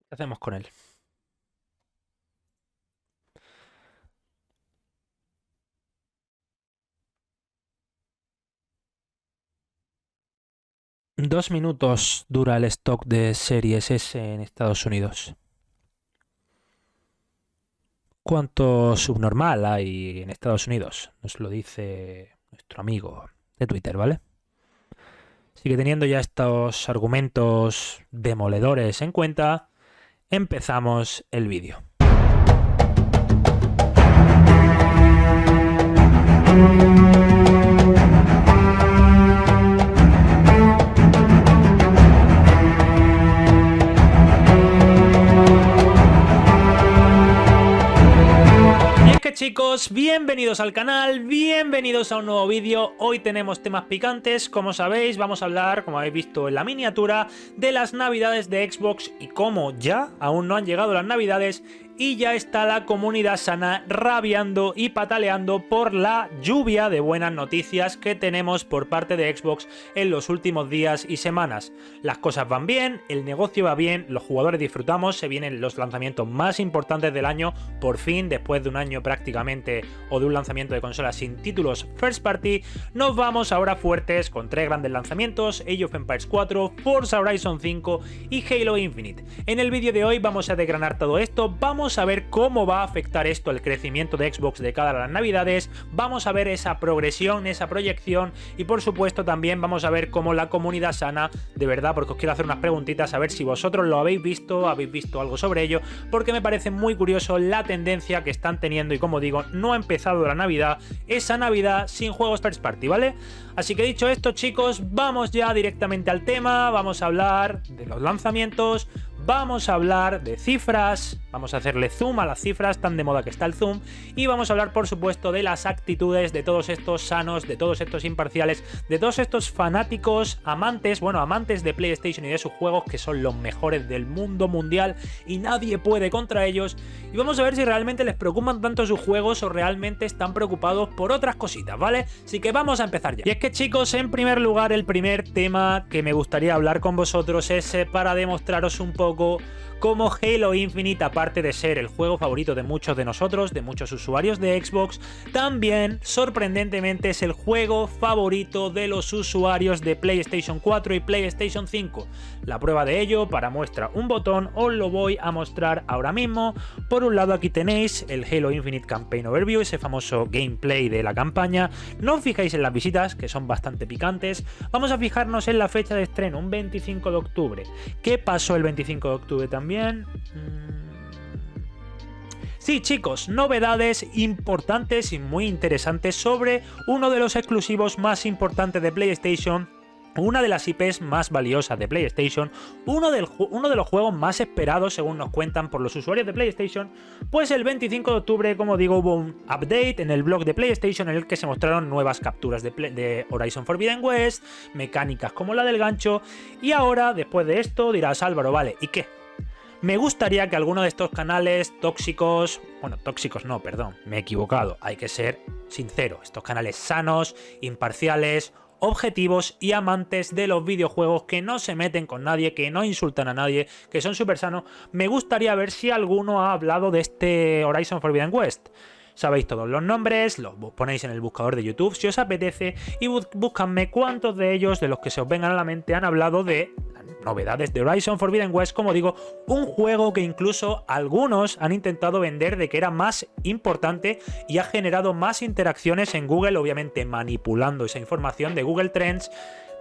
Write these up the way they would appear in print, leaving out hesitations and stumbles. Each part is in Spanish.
¿Qué hacemos con él? Dos minutos dura el stock de Series S en Estados Unidos. ¿Cuánto subnormal hay en Estados Unidos? Nos lo dice nuestro amigo de Twitter, ¿vale? Así que teniendo ya estos argumentos demoledores en cuenta, empezamos el vídeo. Chicos, bienvenidos al canal, bienvenidos a un nuevo vídeo. Hoy tenemos temas picantes, como sabéis vamos a hablar, como habéis visto en la miniatura, de las navidades de Xbox y cómo ya aún no han llegado las navidades y ya está la comunidad sana rabiando y pataleando por la lluvia de buenas noticias que tenemos por parte de Xbox en los últimos días y semanas. Las cosas van bien, el negocio va bien, los jugadores disfrutamos, se vienen los lanzamientos más importantes del año, por fin, después de un año prácticamente o de un lanzamiento de consolas sin títulos first party, nos vamos ahora fuertes con tres grandes lanzamientos: Age of Empires 4, Forza Horizon 5 y Halo Infinite. En el vídeo de hoy vamos a desgranar todo esto, vamos a ver cómo va a afectar esto al crecimiento de Xbox de cara a las navidades, vamos a ver esa progresión, esa proyección y por supuesto también vamos a ver cómo la comunidad sana, de verdad, porque os quiero hacer unas preguntitas a ver si vosotros lo habéis visto algo sobre ello, porque me parece muy curioso la tendencia que están teniendo y como digo, no ha empezado la Navidad, esa Navidad sin juegos first party, ¿vale? Así que dicho esto, chicos, vamos ya directamente al tema, vamos a hablar de los lanzamientos, vamos a hablar de cifras, vamos a hacerle zoom a las cifras, tan de moda que está el zoom, y vamos a hablar por supuesto de las actitudes de todos estos sanos, de todos estos imparciales, de todos estos fanáticos, amantes de PlayStation y de sus juegos, que son los mejores del mundo mundial y nadie puede contra ellos, y vamos a ver si realmente les preocupan tanto sus juegos o realmente están preocupados por otras cositas, ¿vale? Así que vamos a empezar ya. Y es que, chicos, en primer lugar, el primer tema que me gustaría hablar con vosotros es para demostraros un poco como Halo Infinite, aparte de ser el juego favorito de muchos de nosotros, de muchos usuarios de Xbox, también sorprendentemente es el juego favorito de los usuarios de PlayStation 4 y PlayStation 5. La prueba de ello, para muestra un botón, os lo voy a mostrar ahora mismo. Por un lado aquí tenéis el Halo Infinite Campaign Overview, ese famoso gameplay de la campaña. No os fijéis en las visitas, que son bastante picantes. Vamos a fijarnos en la fecha de estreno, un 25 de octubre. ¿Qué pasó el 25 de octubre también? Sí, chicos, novedades importantes y muy interesantes sobre uno de los exclusivos más importantes de PlayStation, una de las IPs más valiosas de PlayStation, uno de los juegos más esperados según nos cuentan por los usuarios de PlayStation. Pues el 25 de octubre, como digo, hubo un update en el blog de PlayStation en el que se mostraron nuevas capturas de Horizon Forbidden West, mecánicas como la del gancho, y ahora, después de esto, dirás: Álvaro, vale, ¿y qué? Me gustaría que alguno de estos canales tóxicos, bueno, tóxicos no, perdón, me he equivocado, hay que ser sincero, estos canales sanos, imparciales, objetivos y amantes de los videojuegos, que no se meten con nadie, que no insultan a nadie, que son súper sanos, me gustaría ver si alguno ha hablado de este Horizon Forbidden West. Sabéis todos los nombres, los ponéis en el buscador de YouTube si os apetece y buscadme cuántos de ellos, de los que se os vengan a la mente, han hablado de las novedades de Horizon Forbidden West. Como digo, un juego que incluso algunos han intentado vender de que era más importante y ha generado más interacciones en Google, obviamente manipulando esa información de Google Trends,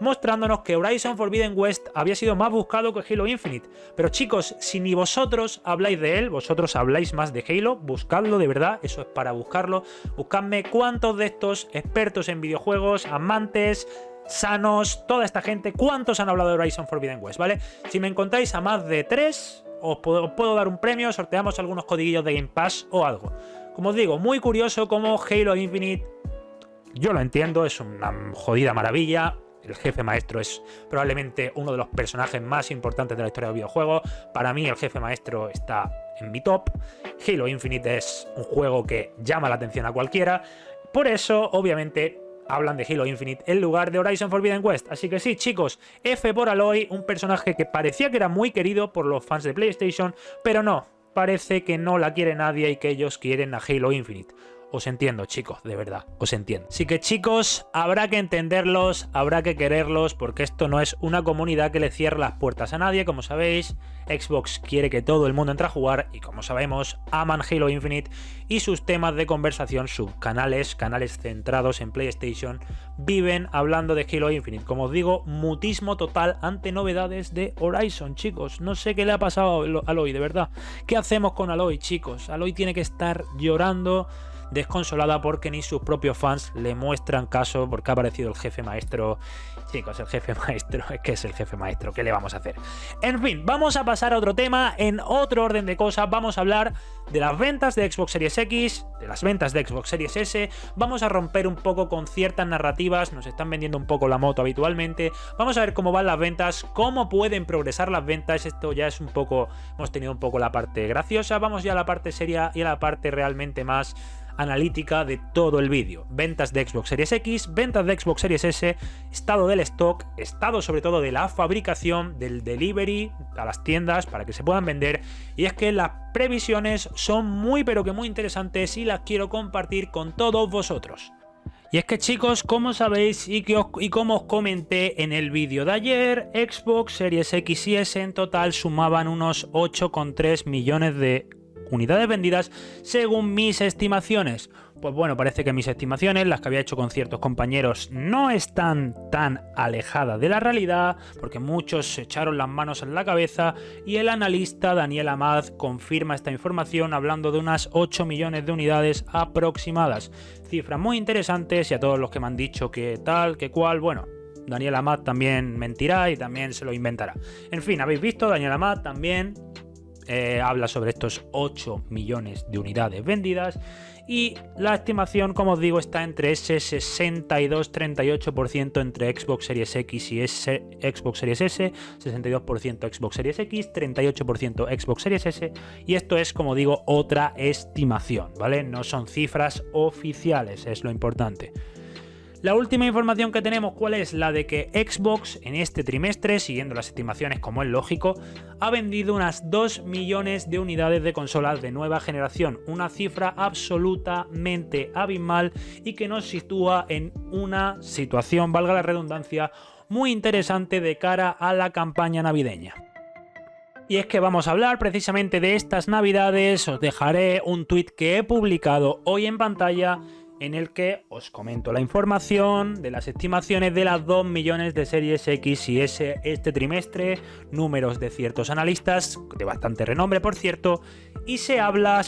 mostrándonos que Horizon Forbidden West había sido más buscado que Halo Infinite. Pero chicos, si ni vosotros habláis de él, vosotros habláis más de Halo, buscadlo de verdad, eso es para buscarlo. Buscadme cuántos de estos expertos en videojuegos, amantes, sanos, toda esta gente, cuántos han hablado de Horizon Forbidden West, ¿vale? Si me encontráis a más de 3, os puedo dar un premio, sorteamos algunos codiguillos de Game Pass o algo. Como os digo, muy curioso cómo Halo Infinite, yo lo entiendo, es una jodida maravilla. El jefe maestro es probablemente uno de los personajes más importantes de la historia del videojuego. Para mí el jefe maestro está en mi top. Halo Infinite es un juego que llama la atención a cualquiera. Por eso, obviamente, hablan de Halo Infinite en lugar de Horizon Forbidden West. Así que sí, chicos, F por Aloy, un personaje que parecía que era muy querido por los fans de PlayStation, pero no, parece que no la quiere nadie y que ellos quieren a Halo Infinite. Os entiendo, chicos, de verdad, os entiendo. Así que, chicos, habrá que entenderlos, habrá que quererlos, porque esto no es una comunidad que le cierre las puertas a nadie, como sabéis. Xbox quiere que todo el mundo entre a jugar y, como sabemos, aman Halo Infinite y sus temas de conversación, sus canales centrados en PlayStation, viven hablando de Halo Infinite. Como os digo, mutismo total ante novedades de Horizon, chicos. No sé qué le ha pasado a Aloy, de verdad. ¿Qué hacemos con Aloy, chicos? Aloy tiene que estar llorando, desconsolada, porque ni sus propios fans le muestran caso, porque ha aparecido el jefe maestro. Chicos, el jefe maestro, es que es el jefe maestro, ¿qué le vamos a hacer? En fin, vamos a pasar a otro tema, en otro orden de cosas. Vamos a hablar de las ventas de Xbox Series X, de las ventas de Xbox Series S. Vamos a romper un poco con ciertas narrativas, nos están vendiendo un poco la moto habitualmente. Vamos a ver cómo van las ventas, cómo pueden progresar las ventas. Esto ya es un poco, hemos tenido un poco la parte graciosa, vamos ya a la parte seria y a la parte realmente más analítica de todo el vídeo. Ventas de Xbox Series X, ventas de Xbox Series S, estado del stock, estado sobre todo de la fabricación, del delivery a las tiendas para que se puedan vender. Y es que las previsiones son muy pero que muy interesantes y las quiero compartir con todos vosotros. Y es que, chicos, como sabéis y como os comenté en el vídeo de ayer, Xbox Series X y S en total sumaban unos 8,3 millones de unidades vendidas según mis estimaciones. Pues bueno, parece que mis estimaciones, las que había hecho con ciertos compañeros, no están tan alejadas de la realidad, porque muchos se echaron las manos en la cabeza y el analista Daniel Amad confirma esta información hablando de unas 8 millones de unidades aproximadas. Cifras muy interesantes, y a todos los que me han dicho que tal, que cual, bueno, Daniel Amad también mentirá y también se lo inventará. En fin, habéis visto, Daniel Amad también habla sobre estos 8 millones de unidades vendidas y la estimación, como os digo, está entre ese 62-38% entre Xbox Series X y Xbox Series S, 62% Xbox Series X, 38% Xbox Series S, y esto es, como digo, otra estimación, ¿vale? No son cifras oficiales, es lo importante. La última información que tenemos, ¿cuál es? La de que Xbox en este trimestre, siguiendo las estimaciones como es lógico, ha vendido unas 2 millones de unidades de consolas de nueva generación, una cifra absolutamente abismal y que nos sitúa en una situación, valga la redundancia, muy interesante de cara a la campaña navideña. Y es que vamos a hablar precisamente de estas navidades. Os dejaré un tweet que he publicado hoy en pantalla, en el que os comento la información de las estimaciones de las 2 millones de Series X y S este trimestre, números de ciertos analistas, de bastante renombre por cierto, y se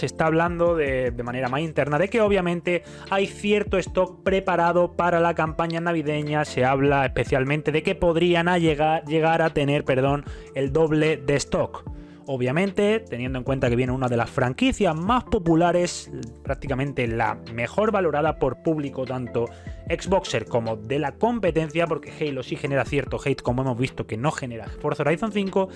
está hablando de manera más interna de que obviamente hay cierto stock preparado para la campaña navideña. Se habla especialmente de que podrían llegar a tener el doble de stock. Obviamente, teniendo en cuenta que viene una de las franquicias más populares, prácticamente la mejor valorada por público, tanto Xboxer como de la competencia, porque Halo sí genera cierto hate, como hemos visto que no genera Forza Horizon 5,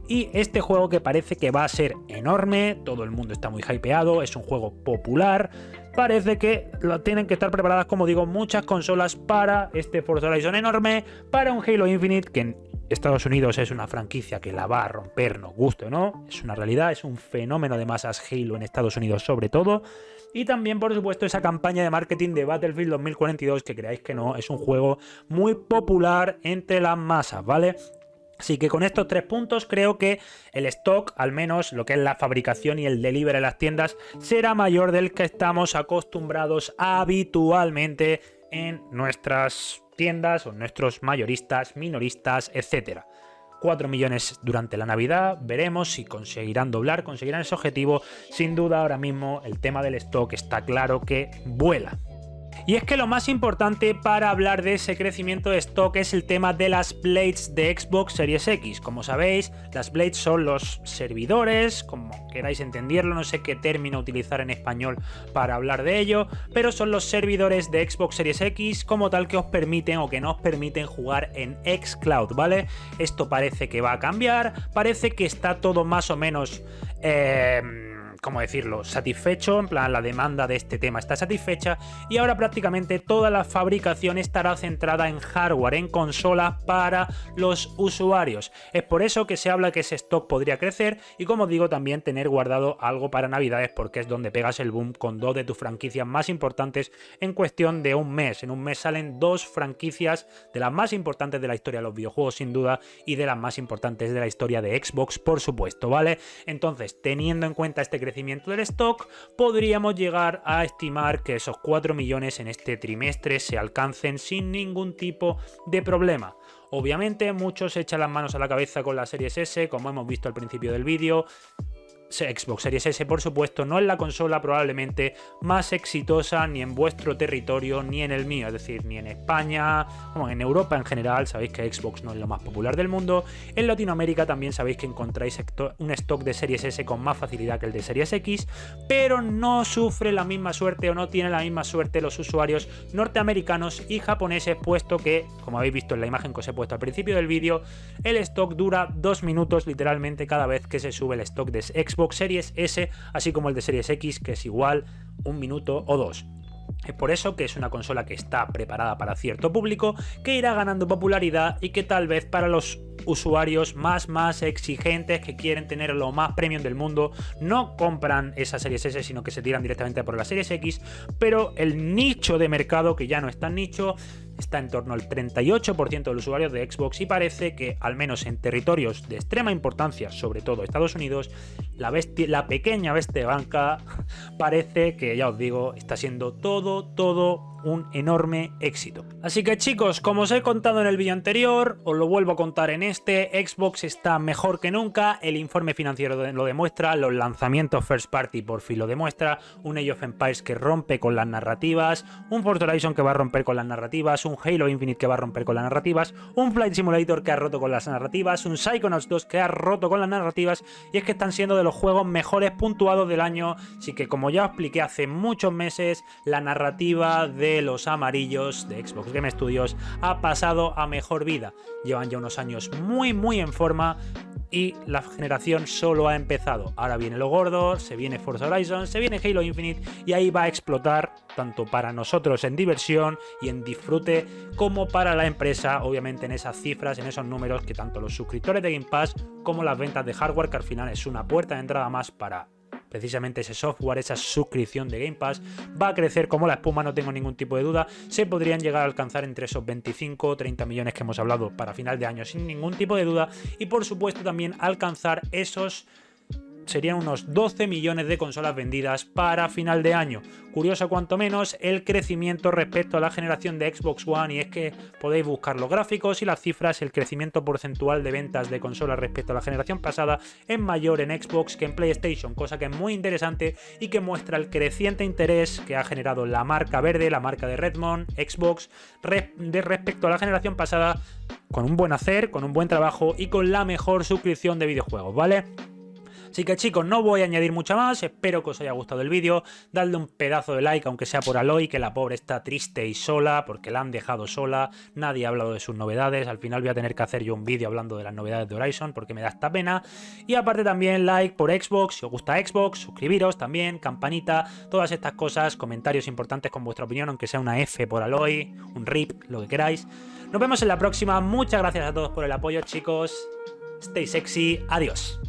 y este juego que parece que va a ser enorme, todo el mundo está muy hypeado, es un juego popular, parece que tienen que estar preparadas, como digo, muchas consolas para este Forza Horizon enorme, para un Halo Infinite que en Estados Unidos es una franquicia que la va a romper, nos guste o no, es una realidad, es un fenómeno de masas Halo en Estados Unidos sobre todo. Y también, por supuesto, esa campaña de marketing de Battlefield 2042, que creáis que no, es un juego muy popular entre las masas, ¿vale? Así que con estos 3 puntos creo que el stock, al menos lo que es la fabricación y el delivery en las tiendas, será mayor del que estamos acostumbrados habitualmente en nuestras tiendas o nuestros mayoristas, minoristas, etcétera. 4 millones durante la Navidad, veremos si conseguirán doblar, conseguirán ese objetivo. Sin duda, ahora mismo el tema del stock está claro que vuela. Y es que lo más importante para hablar de ese crecimiento de stock es el tema de las Blades de Xbox Series X. Como sabéis, las Blades son los servidores, como queráis entenderlo, no sé qué término utilizar en español para hablar de ello, pero son los servidores de Xbox Series X como tal que os permiten o que nos permiten jugar en xCloud, ¿vale? Esto parece que va a cambiar, parece que está todo más o menos ¿cómo decirlo?, satisfecho, en plan la demanda de este tema está satisfecha y ahora prácticamente toda la fabricación estará centrada en hardware, en consolas para los usuarios. Es por eso que se habla que ese stock podría crecer y, como digo, también tener guardado algo para Navidades, porque es donde pegas el boom con dos de tus franquicias más importantes en cuestión de un mes. En un mes salen dos franquicias de las más importantes de la historia de los videojuegos, sin duda, y de las más importantes de la historia de Xbox, por supuesto, ¿vale? Entonces, teniendo en cuenta este crecimiento del stock, podríamos llegar a estimar que esos 4 millones en este trimestre se alcancen sin ningún tipo de problema. Obviamente, muchos se echan las manos a la cabeza con la Series S, como hemos visto al principio del vídeo. Xbox Series S, por supuesto, no es la consola probablemente más exitosa ni en vuestro territorio ni en el mío, es decir, ni en España, como en Europa en general. Sabéis que Xbox no es lo más popular del mundo. En Latinoamérica también sabéis que encontráis un stock de Series S con más facilidad que el de Series X, pero no sufre la misma suerte o no tiene la misma suerte los usuarios norteamericanos y japoneses, puesto que, como habéis visto en la imagen que os he puesto al principio del vídeo, el stock dura 2 minutos literalmente cada vez que se sube el stock de Xbox Series S, así como el de Series X, que es igual 1 minuto o 2. Es por eso que es una consola que está preparada para cierto público, que irá ganando popularidad y que tal vez para los usuarios más exigentes que quieren tener lo más premium del mundo no compran esa Series S, sino que se tiran directamente por la Series X. Pero el nicho de mercado, que ya no es tan nicho, está en torno al 38% de los usuarios de Xbox, y parece que, al menos en territorios de extrema importancia, sobre todo Estados Unidos, la pequeña bestia de banca parece que, ya os digo, está siendo todo un enorme éxito. Así que, chicos, como os he contado en el vídeo anterior, os lo vuelvo a contar en este: Xbox está mejor que nunca, el informe financiero lo demuestra, los lanzamientos first party por fin lo demuestra, un Age of Empires que rompe con las narrativas, un Forza Horizon que va a romper con las narrativas, un Halo Infinite que va a romper con las narrativas, un Flight Simulator que ha roto con las narrativas, un Psychonauts 2 que ha roto con las narrativas, y es que están siendo de los juegos mejores puntuados del año. Así que, como ya os expliqué hace muchos meses, la narrativa de los amarillos de Xbox Game Studios ha pasado a mejor vida. Llevan ya unos años muy en forma y la generación solo ha empezado. Ahora viene lo gordo, se viene Forza Horizon, se viene Halo Infinite, y ahí va a explotar tanto para nosotros en diversión y en disfrute, como para la empresa, obviamente, en esas cifras, en esos números que tanto los suscriptores de Game Pass como las ventas de hardware, que al final es una puerta de entrada más para precisamente ese software, esa suscripción de Game Pass, va a crecer como la espuma, no tengo ningún tipo de duda. Se podrían llegar a alcanzar entre esos 25 o 30 millones que hemos hablado para final de año sin ningún tipo de duda, y por supuesto también alcanzar esos... serían unos 12 millones de consolas vendidas para final de año. Curioso cuanto menos el crecimiento respecto a la generación de Xbox One, y es que podéis buscar los gráficos y las cifras. El crecimiento porcentual de ventas de consolas respecto a la generación pasada es mayor en Xbox que en PlayStation, cosa que es muy interesante y que muestra el creciente interés que ha generado la marca verde, la marca de Redmond, Xbox, respecto a la generación pasada, con un buen hacer, con un buen trabajo y con la mejor suscripción de videojuegos, ¿vale? Así que, chicos, no voy a añadir mucho más, espero que os haya gustado el vídeo, dadle un pedazo de like, aunque sea por Aloy, que la pobre está triste y sola, porque la han dejado sola, nadie ha hablado de sus novedades. Al final voy a tener que hacer yo un vídeo hablando de las novedades de Horizon, porque me da esta pena. Y aparte también like por Xbox, si os gusta Xbox, suscribiros también, campanita, todas estas cosas, comentarios importantes con vuestra opinión, aunque sea una F por Aloy, un RIP, lo que queráis. Nos vemos en la próxima, muchas gracias a todos por el apoyo, chicos, stay sexy, adiós.